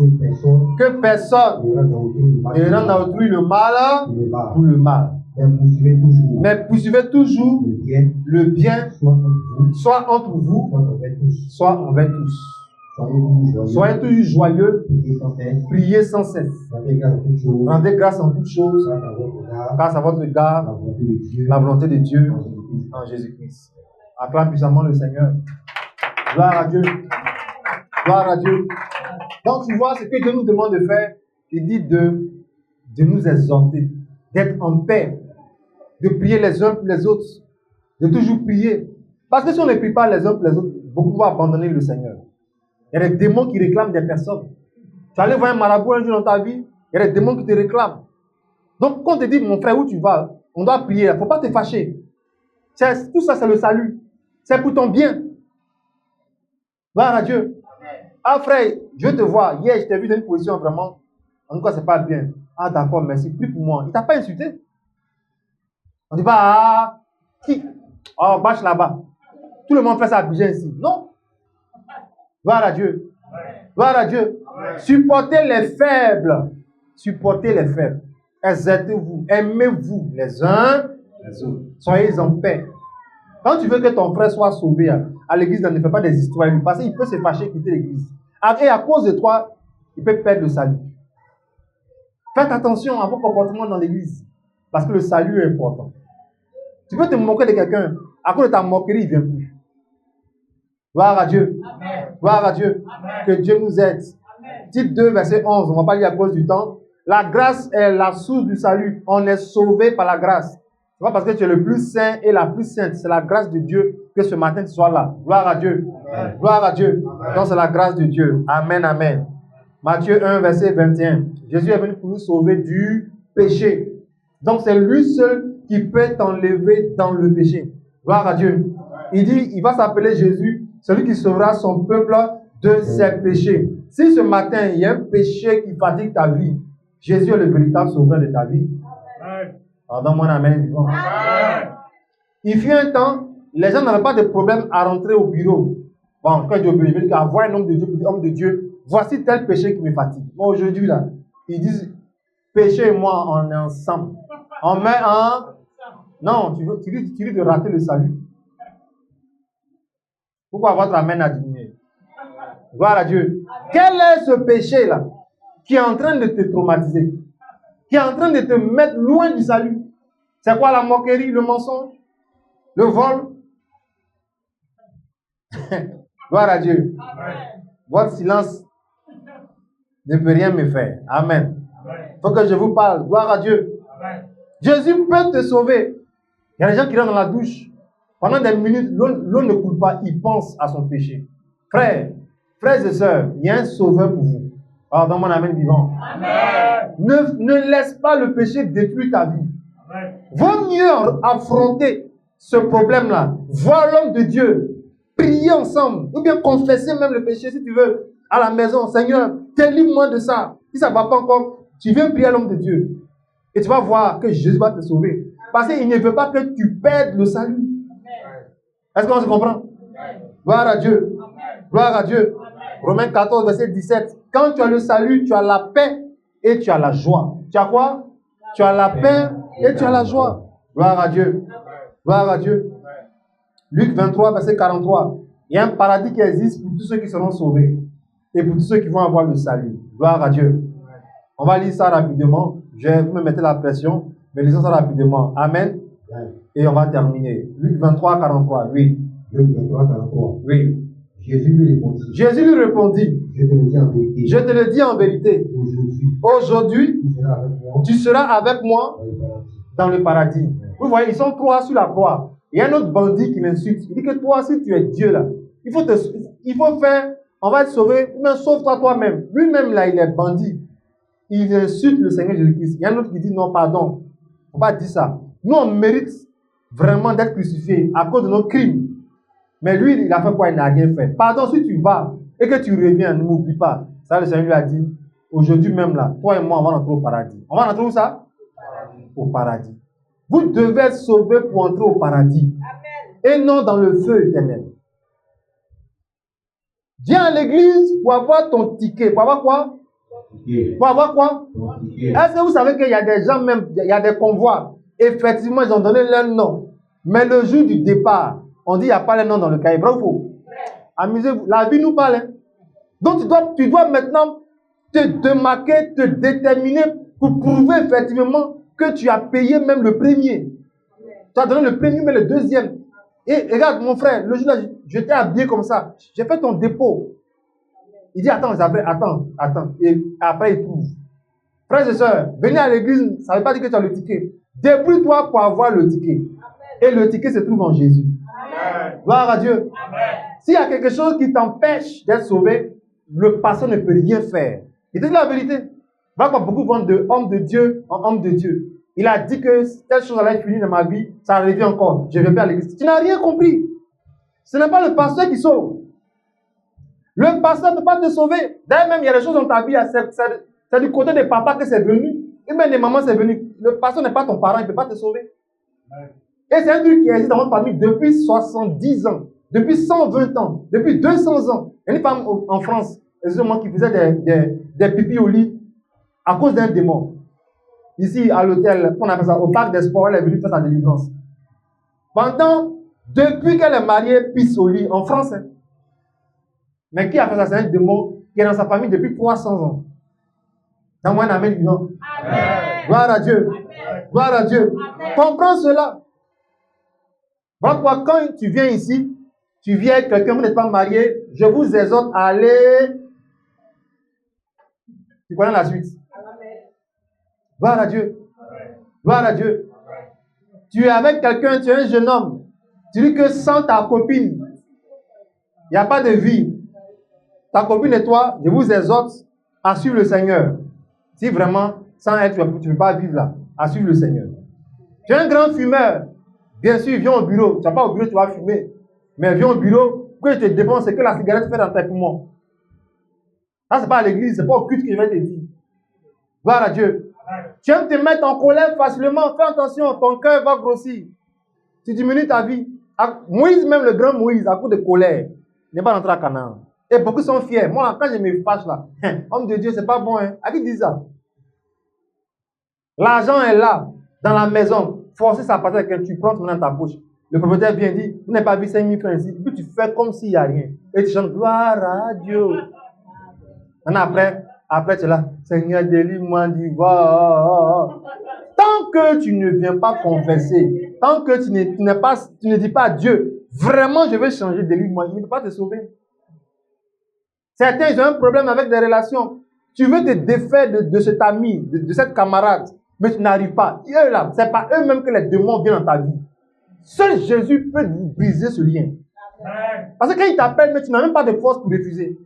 que personne ne rende à autrui le mal pour le mal. Mais poursuivez toujours le bien, soit entre vous, soit envers tous. Soyez toujours joyeux, priez sans cesse. Rendez grâce en toutes choses, grâce à votre regard, la volonté de Dieu en Jésus-Christ. Acclame puissamment le Seigneur. Gloire à Dieu. Gloire à Dieu. Donc tu vois ce que Dieu nous demande de faire. Il dit de nous exhorter, d'être en paix, de prier les uns pour les autres, de toujours prier. Parce que si on ne prie pas les uns pour les autres, beaucoup vont abandonner le Seigneur. Il y a des démons qui réclament des personnes. Tu allais voir un marabout un jour dans ta vie, il y a des démons qui te réclament. Donc quand on te dit, mon frère, où tu vas, on doit prier. Il ne faut pas te fâcher. Tout ça, c'est le salut. C'est pour ton bien. Gloire à Dieu. Ah frère, je te vois. Hier, je t'ai vu dans une position vraiment, en tout cas, c'est pas bien. Ah d'accord, merci. Prie pour moi. Il ne t'a pas insulté. On dit pas, ah, qui? Oh, bâche là-bas. Tout le monde fait ça à Bijan ici. Non. Gloire à Dieu. Gloire à Dieu. Supportez les faibles. Supportez les faibles. Exercez-vous. Aimez-vous les uns les autres. Soyez en paix. Quand tu veux que ton frère soit sauvé à l'église, ne fais pas des histoires lui. Parce qu'il peut se fâcher et quitter l'église. Et à cause de toi, il peut perdre le salut. Faites attention à vos comportements dans l'église. Parce que le salut est important. Tu peux te moquer de quelqu'un. À cause de ta moquerie, il ne vient plus. Gloire à Dieu. Amen. Gloire à Dieu. Amen. Que Dieu nous aide. Tite 2, verset 11. On ne va pas lire à cause du temps. La grâce est la source du salut. On est sauvé par la grâce. C'est pas parce que tu es le plus saint et la plus sainte. C'est la grâce de Dieu que ce matin tu sois là. Gloire à Dieu. Amen. Gloire à Dieu. Amen. Donc c'est la grâce de Dieu. Amen, amen. Matthieu 1, verset 21. Jésus est venu pour nous sauver du péché. Donc c'est lui seul qui peut t'enlever dans le péché. Gloire à Dieu. Il dit, il va s'appeler Jésus, celui qui sauvera son peuple de ses péchés. Si ce matin, il y a un péché qui fatigue ta vie, Jésus est le véritable sauveur de ta vie. Pardon, mon amen. Il fut un temps, les gens n'avaient pas de problème à rentrer au bureau. Bon, quand Dieu veut dire, avoir un homme de Dieu, pour dire, homme de Dieu, voici tel péché qui me fatigue. Bon, aujourd'hui, là, ils disent, péché et moi, on est ensemble. On met en... Non, tu risques de rater le salut. Pourquoi votre amen a diminué? Gloire à Dieu. Quel est ce péché-là qui est en train de te traumatiser? Qui est en train de te mettre loin du salut? C'est quoi la moquerie, le mensonge? Le vol? Gloire à Dieu. Votre silence ne peut rien me faire. Amen. Il faut que je vous parle. Gloire à Dieu. Jésus peut te sauver. Il y a des gens qui rentrent dans la douche. Pendant des minutes, l'eau ne coule pas. Ils pensent à son péché. Frères et sœurs, il y a un sauveur pour vous. Pardon, mon amen vivant. Amen. Ne laisse pas le péché détruire ta vie. Amen. Vaut mieux affronter ce problème-là. Voir l'homme de Dieu. Prier ensemble. Ou bien confesser même le péché si tu veux. À la maison. Seigneur, délivre-moi de ça. Si ça ne va pas encore, tu viens prier à l'homme de Dieu. Et tu vas voir que Jésus va te sauver. Parce qu'il ne veut pas que tu perdes le salut. Est-ce qu'on se comprend? Gloire à Dieu. Gloire à Dieu. Romains 14, verset 17. Quand tu as le salut, tu as la paix et tu as la joie. Tu as quoi? Tu as la paix et tu as la joie. Gloire à Dieu. Gloire à Dieu. Luc 23, verset 43. Il y a un paradis qui existe pour tous ceux qui seront sauvés et pour tous ceux qui vont avoir le salut. Gloire à Dieu. On va lire ça rapidement. Je vais me mettre la pression, mais lisons ça rapidement. Amen. Et on va terminer. Luc 23, 43. Oui. Luc 23, 43. Oui. Jésus lui répondit. Je te le dis en vérité. Aujourd'hui, tu seras avec moi dans le paradis. Vous voyez, ils sont 3 sur la croix. Il y a un autre bandit qui l'insulte. Il dit que toi, si tu es Dieu là, il faut faire, on va te sauver, mais sauve-toi toi-même. Lui-même là, il est bandit. Il insulte le Seigneur Jésus-Christ. Il y a un autre qui dit non, pardon. Il ne faut pas dire ça. Nous, on mérite vraiment d'être crucifiés à cause de nos crimes. Mais lui, il a fait quoi? Il n'a rien fait. Pardon, si tu vas et que tu reviens, ne m'oublie pas. Ça, le Seigneur lui a dit, aujourd'hui même là, toi et moi, on va entrer au paradis. On va entrer où ça? Au paradis. Vous devez être sauvés pour entrer au paradis. Amen. Et non dans le feu éternel. Viens à l'église pour avoir ton ticket. Pour avoir quoi? Pour avoir quoi? Est-ce que vous savez qu'il y a des gens même, il y a des convois. Effectivement, ils ont donné leur nom. Mais le jour du départ, on dit qu'il n'y a pas les noms dans le cahier. Bravo. Amusez-vous. La vie nous parle. Hein? Donc tu dois maintenant te démarquer, te déterminer pour prouver effectivement que tu as payé même le premier. Tu as donné le premier, mais le deuxième. Et regarde, mon frère, le jour-là, je t'ai habillé comme ça. J'ai fait ton dépôt. Il dit, attends. Et après, il trouve. Frères et sœurs, venir à l'église, ça ne veut pas dire que tu as le ticket. Débrouille-toi pour avoir le ticket. Et le ticket se trouve en Jésus. Amen. Gloire à Dieu. S'il y a quelque chose qui t'empêche d'être sauvé, le pasteur ne peut rien faire. Il te dit la vérité. Voilà quoi, beaucoup vont de homme de Dieu en homme de Dieu. Il a dit que telle chose allait finir dans ma vie, ça revient encore. Je ne vais pas à l'église. Tu n'as rien compris. Ce n'est pas le pasteur qui sauve. Le pasteur ne peut pas te sauver. D'ailleurs, même, il y a des choses dans ta vie, c'est du côté des papas que c'est venu. Et même des mamans, c'est venu. Le pasteur n'est pas ton parent, il ne peut pas te sauver. Et c'est un truc qui existe dans votre famille depuis 70 ans, depuis 120 ans, depuis 200 ans. Il y a une femme en France, excusez-moi, qui faisait des pipis au lit à cause d'un démon. Ici, à l'hôtel, on appelle ça, au parc des sports, elle est venue faire sa délivrance. Depuis qu'elle est mariée, pisse au lit, en France. Hein. Mais qui a fait ça? C'est un démon qui est dans sa famille depuis 300 ans. Dans moi, un amen, non. Amen. Gloire à Dieu. Amen. Gloire à Dieu. Amen. Comprends cela. Voilà pourquoi quand tu viens ici, tu viens avec quelqu'un, vous n'êtes pas marié, je vous exhorte à aller. Tu connais la suite. Amen. Gloire à Dieu. Amen. Gloire à Dieu. Amen. Tu es avec quelqu'un, tu es un jeune homme. Tu dis que sans ta copine, il n'y a pas de vie. Ta copine et toi, je vous exhorte à suivre le Seigneur. Si vraiment, sans elle, tu ne peux pas vivre là, à suivre le Seigneur. Tu es un grand fumeur. Bien sûr, viens au bureau. Tu ne vas pas au bureau, tu vas fumer. Mais viens au bureau, que je te dépense, c'est que la cigarette fait dans tes poumons. Ça, ce n'est pas à l'église, ce n'est pas au culte que je vais te dire. Gloire à Dieu. Tu aimes te mettre en colère facilement. Fais attention, ton cœur va grossir. Tu diminues ta vie. Moïse, même le grand Moïse, à cause de colère, n'est pas rentré à Canaan. Et beaucoup sont fiers. Moi, quand je me fâche là, homme de Dieu, c'est pas bon. Hein? À qui dit ça? L'argent est là, dans la maison. Forcer sa partie avec tu prends dans ta poche. Le propriétaire vient dire, vous n'avez pas vu 5 000 francs ici. Et puis tu fais comme s'il n'y a rien. Et tu chantes gloire à Dieu. Et après tu es là, Seigneur, délivre-moi du vol. Tant que tu ne viens pas confesser, tant que tu ne dis pas à Dieu, vraiment je vais changer, délivre-moi, il ne peut pas te sauver. Certains, ils ont un problème avec des relations. Tu veux te défaire de cet ami, de cette camarade, mais tu n'arrives pas. Eux là, ce n'est pas eux-mêmes que les démons viennent dans ta vie. Seul Jésus peut briser ce lien. Parce que quand il t'appelle, mais tu n'as même pas de force pour refuser.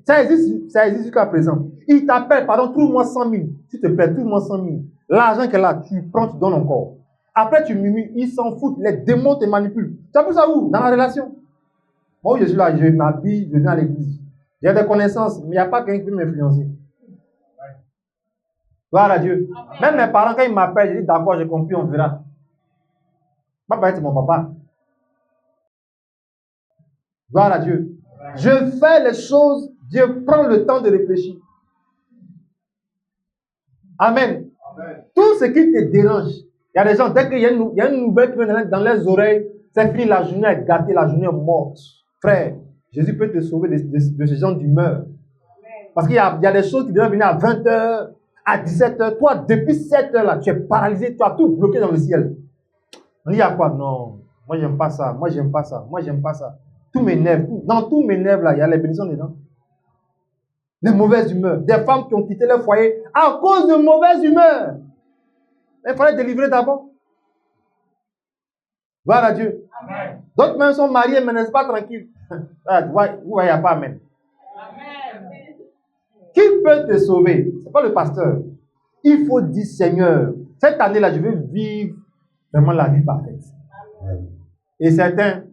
Ça existe jusqu'à présent. Il t'appelle, pardon, trouve-moi 100 000. S'il te plaît, trouve-moi 100 000. L'argent qu'elle a, tu prends, tu donnes encore. Après, tu murmures, ils s'en foutent. Les démons te manipulent. Tu as plus ça où? Dans la relation. Moi, je suis là, je m'habille, je viens à l'église. J'ai des connaissances, mais il n'y a pas quelqu'un qui peut m'influencer. Gloire à Dieu. Même mes parents, quand ils m'appellent, je dis d'accord, j'ai compris, on verra. Papa, c'est mon papa. Gloire à Dieu. Je fais les choses, Dieu prend le temps de réfléchir. Amen. Amen. Tout ce qui te dérange, il y a des gens, dès qu'il y a une nouvelle qui vient dans les oreilles, c'est fini, la journée est gâtée, la journée est morte. Frère, Jésus peut te sauver de ce genre d'humeur. Parce qu'il y a des choses qui doivent venir à 20h, à 17h. Toi, depuis 7h, là, tu es paralysé, tu as tout bloqué dans le ciel. On dit à quoi? Non, moi, j'aime pas ça, moi, j'aime pas ça, moi, j'aime pas ça. Tout m'énerve. Dans tous mes nerfs, là, il y a les bénédictions dedans. Les mauvaises humeurs. Des femmes qui ont quitté leur foyer à cause de mauvaises humeurs. Il fallait délivrer d'abord. Gloire à Dieu. D'autres même sont mariés, mais ne sont pas tranquilles. Vous voyez, il n'y a pas Amen. Qui peut te sauver? Ce n'est pas le pasteur. Il faut dire, Seigneur, cette année-là, je veux vivre vraiment la vie parfaite. Et certains,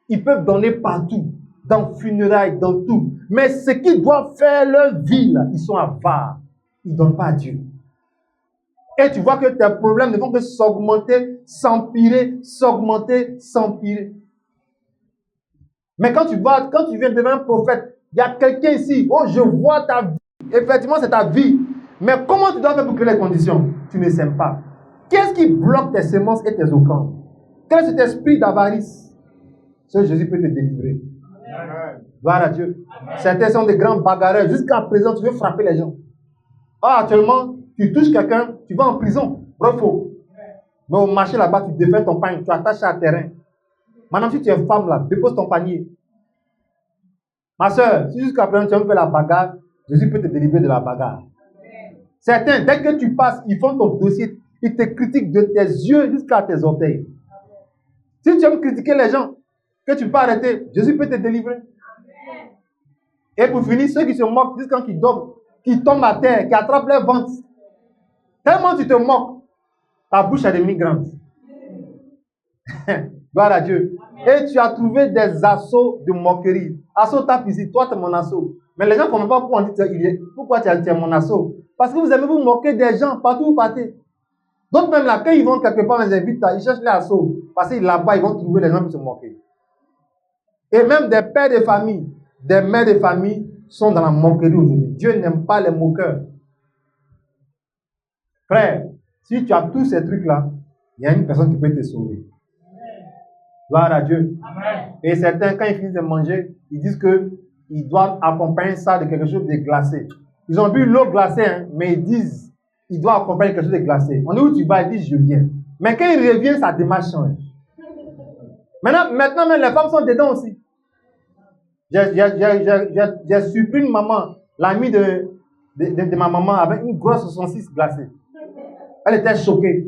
ils peuvent donner partout, dans funérailles, dans tout. Mais ce qu'ils doivent faire leur vie, là, ils sont avares. Ils ne donnent pas à Dieu. Et tu vois que tes problèmes ne vont que s'augmenter, s'empirer, s'augmenter, s'empirer. Mais quand tu viens devenir un prophète, il y a quelqu'un ici, oh, je vois ta vie. Effectivement, c'est ta vie. Mais comment tu dois faire pour créer les conditions? Tu ne sèmes pas. Qu'est-ce qui bloque tes semences et tes offrandes? Quel est cet esprit d'avarice? Ce Jésus peut te délivrer. Gloire à Dieu. Certains sont des grands bagarreurs. Jusqu'à présent, tu veux frapper les gens. Ah, actuellement, tu touches quelqu'un, tu vas en prison. Bravo. Mais au marché là-bas, tu défais ton pain, tu attaches à terrain. Maintenant, si tu es femme là, dépose ton panier. Ma soeur, si jusqu'à présent tu as fait la bagarre, Jésus peut te délivrer de la bagarre. Certains, dès que tu passes, ils font ton dossier, ils te critiquent de tes yeux jusqu'à tes orteils. Si tu aimes critiquer les gens, que tu peux arrêter, Jésus peut te délivrer. Et pour finir, ceux qui se moquent, juste quand ils dorment, qui tombent à terre, qui attrapent leur ventre. Tellement tu te moques, ta bouche est devenue grande. Gloire à Dieu. Et tu as trouvé des assauts de moquerie. Assaut tape ici, toi tu es mon assaut. Mais les gens ne comprennent pas pourquoi on dit pourquoi tu es mon assaut. Parce que vous aimez vous moquer des gens partout où vous partez. D'autres même là, quand ils vont quelque part, on les invite, ils cherchent les assauts. Parce que là-bas, ils vont trouver les gens qui se moquer. Et même des pères de famille, des mères de famille sont dans la moquerie aujourd'hui. Dieu n'aime pas les moqueurs. Frère, si tu as tous ces trucs-là, il y a une personne qui peut te sauver. Gloire à Dieu. Amen. Et certains, quand ils finissent de manger, ils disent qu'ils doivent accompagner ça de quelque chose de glacé. Ils ont bu l'eau glacée, hein, mais ils disent qu'ils doivent accompagner quelque chose de glacé. On dit où tu vas, ils disent je viens. Mais quand ils reviennent, sa démarche change. Maintenant même, les femmes sont dedans aussi. J'ai surpris une maman, l'amie de ma maman, avec une grosse 66 glacée. Elle était choquée.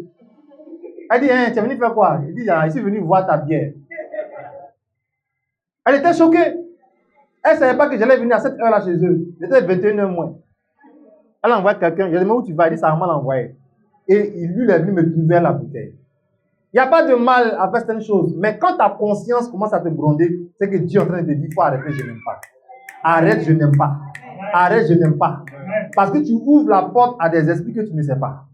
Elle dit, hein, tu es venu faire quoi? Il dit, je suis venu voir ta bière. Elle était choquée. Elle ne savait pas que j'allais venir à cette heure-là chez eux. C'était 21h moins. Elle envoie quelqu'un. Je lui demande où tu vas. Il dit, ça m'a l'envoyé. Et lui, il est venu me trouver la bouteille. Il n'y a pas de mal à faire certaines choses. Mais quand ta conscience commence à te gronder, c'est que Dieu est en train de te dire, il faut arrêter, je n'aime pas. Arrête, je n'aime pas. Arrête, je n'aime pas. Parce que tu ouvres la porte à des esprits que tu ne sais pas.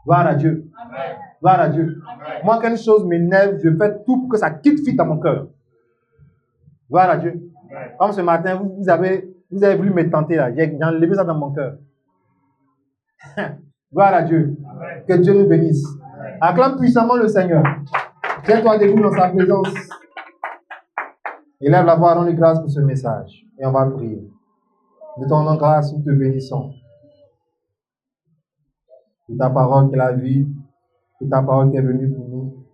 Gloire à Dieu. Gloire à Dieu. Moi, quand une chose m'énerve, je fais tout pour que ça quitte vite dans mon cœur. Gloire à Dieu. Comme ce matin, vous avez voulu me tenter là. J'ai enlevé ça dans mon cœur. Gloire à Dieu. Que Dieu nous bénisse. Acclame puissamment le Seigneur. Tiens-toi debout dans sa présence. Élève la voix, rends-lui grâce pour ce message. Et on va prier. Nous te rendons grâce, nous te bénissons. Pour ta parole qui est la vie, pour ta parole qui est venue pour nous.